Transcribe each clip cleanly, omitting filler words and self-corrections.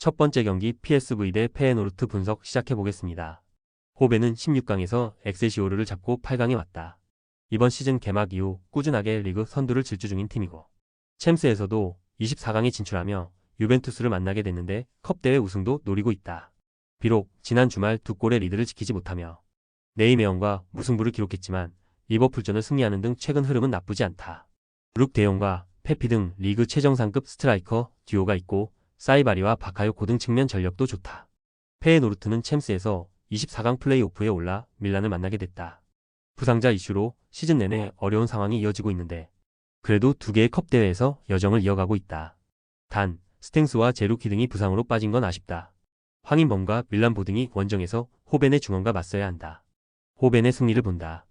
첫 번째 경기 PSV 대 페에노르트 분석 시작해보겠습니다. 호베는 16강에서 엑셀시오르를 잡고 8강에 왔다. 이번 시즌 개막 이후 꾸준하게 리그 선두를 질주 중인 팀이고 챔스에서도 24강에 진출하며 유벤투스를 만나게 됐는데 컵대회 우승도 노리고 있다. 비록 지난 주말 2골의 리드를 지키지 못하며 네이메언과 무승부를 기록했지만 리버풀전을 승리하는 등 최근 흐름은 나쁘지 않다. 룩 데용과 페피 등 리그 최정상급 스트라이커 듀오가 있고 사이바리와 바카요코 등 측면 전력도 좋다. 페에노르트는 챔스에서 24강 플레이오프에 올라 밀란을 만나게 됐다. 부상자 이슈로 시즌 내내 어려운 상황이 이어지고 있는데 그래도 두 개의 컵대회에서 여정을 이어가고 있다. 단 스탱스와 제루키 등이 부상으로 빠진 건 아쉽다. 황인범과 밀란 보등이 원정에서 호벤의 중원과 맞서야 한다. 호벤의 승리를 본다.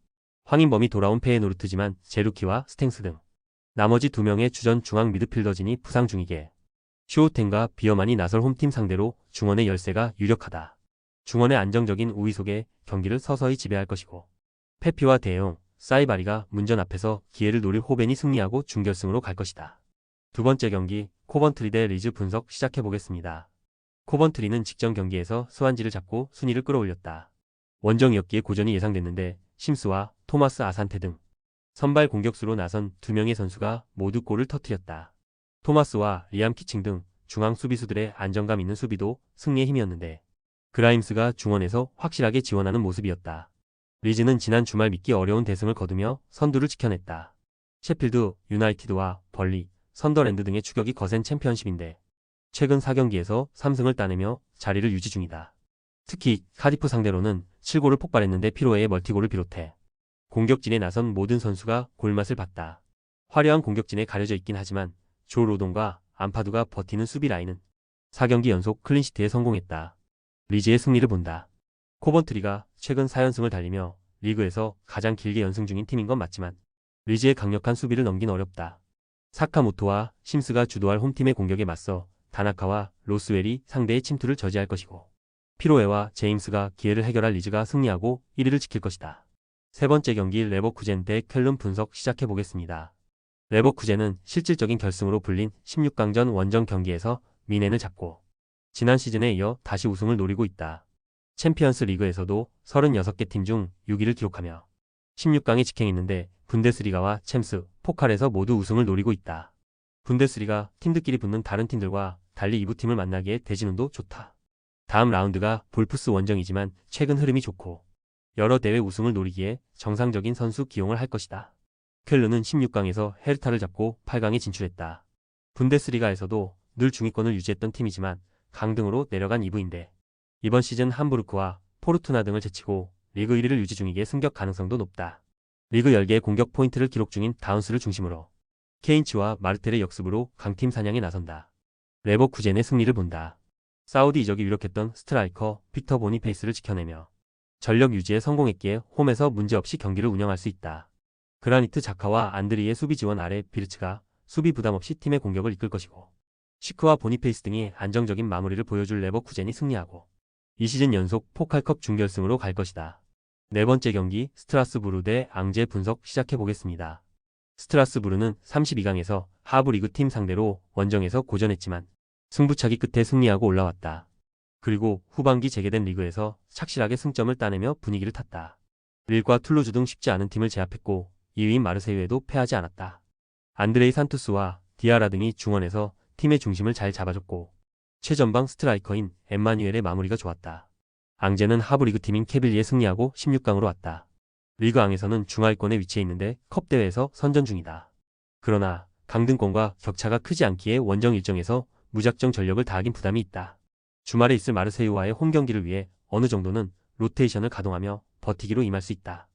황인범이 돌아온 페에노르트지만 제루키와 스탱스 등 나머지 2명의 주전 중앙 미드필더진이 부상 중이게 슈오텐과 비어만이 나설 홈팀 상대로 중원의 열세가 유력하다. 중원의 안정적인 우위 속에 경기를 서서히 지배할 것이고 페피와 대용, 사이바리가 문전 앞에서 기회를 노릴 호벤이 승리하고 준결승으로 갈 것이다. 두 번째 경기 코번트리 대 리즈 분석 시작해보겠습니다. 코번트리는 직전 경기에서 스완지를 잡고 순위를 끌어올렸다. 원정이었기에 고전이 예상됐는데 심스와 토마스 아산테 등 선발 공격수로 나선 2명의 선수가 모두 골을 터뜨렸다. 토마스와 리암 키칭 등 중앙 수비수들의 안정감 있는 수비도 승리의 힘이었는데 그라임스가 중원에서 확실하게 지원하는 모습이었다. 리즈는 지난 주말 믿기 어려운 대승을 거두며 선두를 지켜냈다. 셰필드 유나이티드와 벌리, 선더랜드 등의 추격이 거센 챔피언십인데 최근 4경기에서 3승을 따내며 자리를 유지 중이다. 특히 카디프 상대로는 7골을 폭발했는데 피로에의 멀티골을 비롯해 공격진에 나선 모든 선수가 골맛을 봤다. 화려한 공격진에 가려져 있긴 하지만 조 로돈과 안파두가 버티는 수비 라인은 4경기 연속 클린시트에 성공했다. 리즈의 승리를 본다. 코번트리가 최근 4연승을 달리며 리그에서 가장 길게 연승 중인 팀인 건 맞지만 리즈의 강력한 수비를 넘긴 어렵다. 사카모토와 심스가 주도할 홈팀의 공격에 맞서 다나카와 로스웰이 상대의 침투를 저지할 것이고 피로에와 제임스가 기회를 해결할 리즈가 승리하고 1위를 지킬 것이다. 세 번째 경기 레버쿠젠 대 켈른 분석 시작해보겠습니다. 레버쿠젠은 실질적인 결승으로 불린 16강전 원정 경기에서 미넨을 잡고 지난 시즌에 이어 다시 우승을 노리고 있다. 챔피언스 리그에서도 36개 팀 중 6위를 기록하며 16강에 직행했는데 분데스리가와 챔스, 포칼에서 모두 우승을 노리고 있다. 분데스리가 팀들끼리 붙는 다른 팀들과 달리 2부 팀을 만나기에 대진운도 좋다. 다음 라운드가 볼프스 원정이지만 최근 흐름이 좋고 여러 대회 우승을 노리기에 정상적인 선수 기용을 할 것이다. 켈른은 16강에서 헤르타를 잡고 8강에 진출했다. 분데스리가에서도 늘 중위권을 유지했던 팀이지만 강등으로 내려간 2부인데 이번 시즌 함부르크와 포르투나 등을 제치고 리그 1위를 유지 중이기에 승격 가능성도 높다. 리그 10개의 공격 포인트를 기록 중인 다운스를 중심으로 케인치와 마르텔의 역습으로 강팀 사냥에 나선다. 레버쿠젠의 승리를 본다. 사우디 이적이 유력했던 스트라이커 빅터 보니페이스를 지켜내며 전력 유지에 성공했기에 홈에서 문제없이 경기를 운영할 수 있다. 그라니트 자카와 안드리의 수비 지원 아래 비르츠가 수비 부담 없이 팀의 공격을 이끌 것이고 시크와 보니페이스 등이 안정적인 마무리를 보여줄 레버쿠젠이 승리하고 이 시즌 연속 포칼컵 준결승으로 갈 것이다. 네 번째 경기 스트라스부르 대 앙제 분석 시작해보겠습니다. 스트라스부르는 32강에서 하부 리그 팀 상대로 원정에서 고전했지만 승부차기 끝에 승리하고 올라왔다. 그리고 후반기 재개된 리그에서 착실하게 승점을 따내며 분위기를 탔다. 릴과 툴루즈 등 쉽지 않은 팀을 제압했고 2위인 마르세유에도 패하지 않았다. 안드레이 산투스와 디아라 등이 중원에서 팀의 중심을 잘 잡아줬고 최전방 스트라이커인 엠마뉴엘의 마무리가 좋았다. 앙제는 하부 리그 팀인 케빌리에 승리하고 16강으로 왔다. 리그 앙에서는 중하위권에 위치해 있는데 컵대회에서 선전 중이다. 그러나 강등권과 격차가 크지 않기에 원정 일정에서 무작정 전력을 다하긴 부담이 있다. 주말에 있을 마르세유와의 홈 경기를 위해 어느 정도는 로테이션을 가동하며 버티기로 임할 수 있다.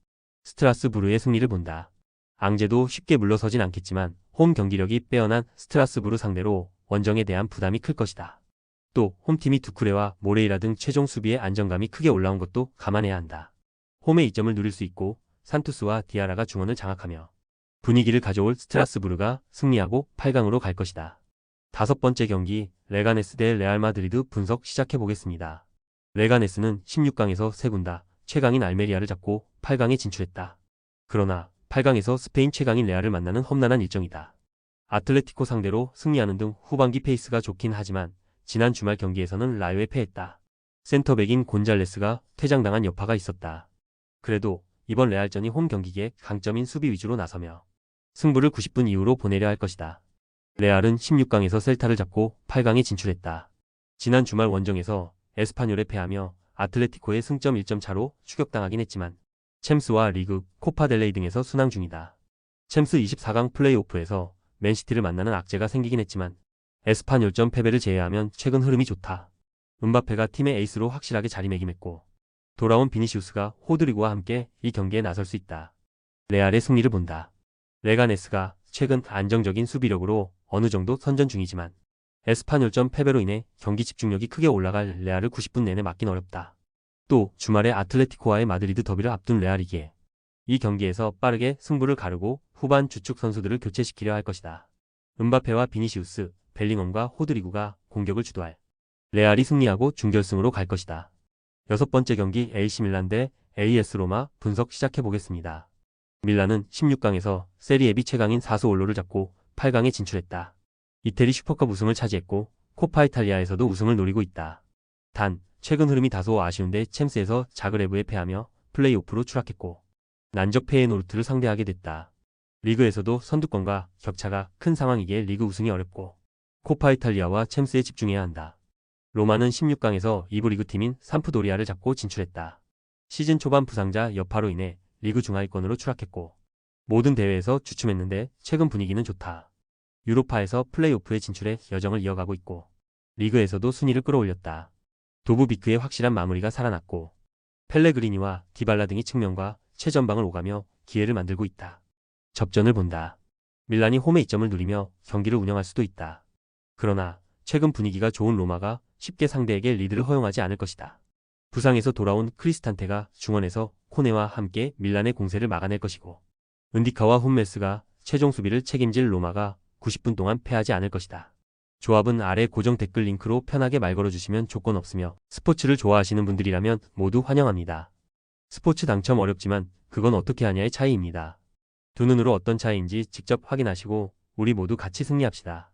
스트라스부르의 승리를 본다. 앙제도 쉽게 물러서진 않겠지만 홈 경기력이 빼어난 스트라스부르 상대로 원정에 대한 부담이 클 것이다. 또 홈팀이 두쿠레와 모레이라 등 최종 수비의 안정감이 크게 올라온 것도 감안해야 한다. 홈의 이점을 누릴 수 있고 산투스와 디아라가 중원을 장악하며 분위기를 가져올 스트라스부르가 승리하고 8강으로 갈 것이다. 다섯 번째 경기 레가네스 대 레알 마드리드 분석 시작해보겠습니다. 레가네스는 16강에서 3군 다 최강인 알메리아를 잡고 8강에 진출했다. 그러나 8강에서 스페인 최강인 레알을 만나는 험난한 일정이다. 아틀레티코 상대로 승리하는 등 후반기 페이스가 좋긴 하지만 지난 주말 경기에서는 라요에 패했다. 센터백인 곤잘레스가 퇴장당한 여파가 있었다. 그래도 이번 레알전이 홈 경기기에 강점인 수비 위주로 나서며 승부를 90분 이후로 보내려 할 것이다. 레알은 16강에서 셀타를 잡고 8강에 진출했다. 지난 주말 원정에서 에스파뇰에 패하며 아틀레티코의 승점 1점 차로 추격당하긴 했지만 챔스와 리그, 코파델레이 등에서 순항 중이다. 챔스 24강 플레이오프에서 맨시티를 만나는 악재가 생기긴 했지만 에스파뇰전 패배를 제외하면 최근 흐름이 좋다. 음바페가 팀의 에이스로 확실하게 자리매김했고 돌아온 비니시우스가 호드리고와 함께 이 경기에 나설 수 있다. 레알의 승리를 본다. 레가네스가 최근 안정적인 수비력으로 어느 정도 선전 중이지만 에스파뇰전 패배로 인해 경기 집중력이 크게 올라갈 레알을 90분 내내 막긴 어렵다. 또 주말에 아틀레티코와의 마드리드 더비를 앞둔 레알이기에 이 경기에서 빠르게 승부를 가르고 후반 주축 선수들을 교체시키려 할 것이다. 음바페와 비니시우스, 벨링엄과 호드리구가 공격을 주도할 레알이 승리하고 준결승으로 갈 것이다. 6번째 경기 AC 밀란 대 AS 로마 분석 시작해보겠습니다. 밀란은 16강에서 세리에 B 최강인 사스올로를 잡고 8강에 진출했다. 이태리 슈퍼컵 우승을 차지했고 코파 이탈리아에서도 우승을 노리고 있다. 단 최근 흐름이 다소 아쉬운데 챔스에서 자그레브에 패하며 플레이오프로 추락했고 난적 페예노르트를 상대하게 됐다. 리그에서도 선두권과 격차가 큰 상황이기에 리그 우승이 어렵고 코파 이탈리아와 챔스에 집중해야 한다. 로마는 16강에서 2부 리그팀인 삼프도리아를 잡고 진출했다. 시즌 초반 부상자 여파로 인해 리그 중하위권으로 추락했고 모든 대회에서 주춤했는데 최근 분위기는 좋다. 유로파에서 플레이오프에 진출해 여정을 이어가고 있고 리그에서도 순위를 끌어올렸다. 도부비크의 확실한 마무리가 살아났고 펠레그리니와 디발라 등이 측면과 최전방을 오가며 기회를 만들고 있다. 접전을 본다. 밀란이 홈에 이점을 누리며 경기를 운영할 수도 있다. 그러나 최근 분위기가 좋은 로마가 쉽게 상대에게 리드를 허용하지 않을 것이다. 부상에서 돌아온 크리스탄테가 중원에서 코네와 함께 밀란의 공세를 막아낼 것이고 은디카와 훈메스가 최종 수비를 책임질 로마가 90분 동안 패하지 않을 것이다. 조합은 아래 고정 댓글 링크로 편하게 말 걸어주시면 조건 없으며 스포츠를 좋아하시는 분들이라면 모두 환영합니다. 스포츠 당첨 어렵지만 그건 어떻게 하냐의 차이입니다. 두 눈으로 어떤 차이인지 직접 확인하시고 우리 모두 같이 승리합시다.